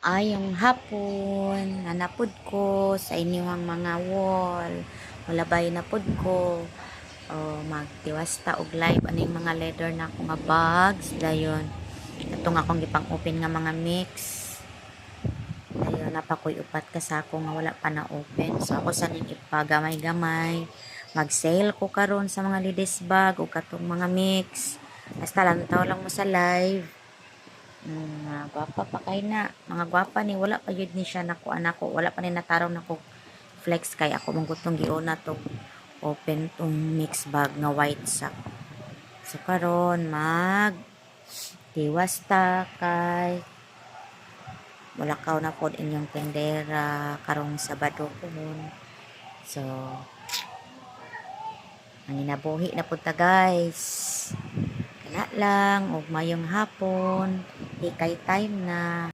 Ayong hapon, nanapod ko sa inyong mga wall. Walabay na pod ko. O, magtiwasta og live aning mga leather na ako nga bags. Dayon. Itong akong gipang open nga mga mix. Dayon, napakoy upat ka sa ako nga wala pa na open. So, ako sa ning ipagamay-gamay. Mag-sale ko karon sa mga ladies bag o katong mga mix. Basta lang, taw lang mo sa live. Mga gwapa pa kay na. Mga gwapa ni wala pa yun ni siya naku anako. Wala pa ni natarong nako flex kay ako mong gutong giuna tong open tong mix bag nga white sack. So karon mag tiwas ta kay wala ka na pod inyong tendera karong Sabado kuhon. So nanginabuhi na pod ta guys. Kana lang og mayong hapon. Di kay time na.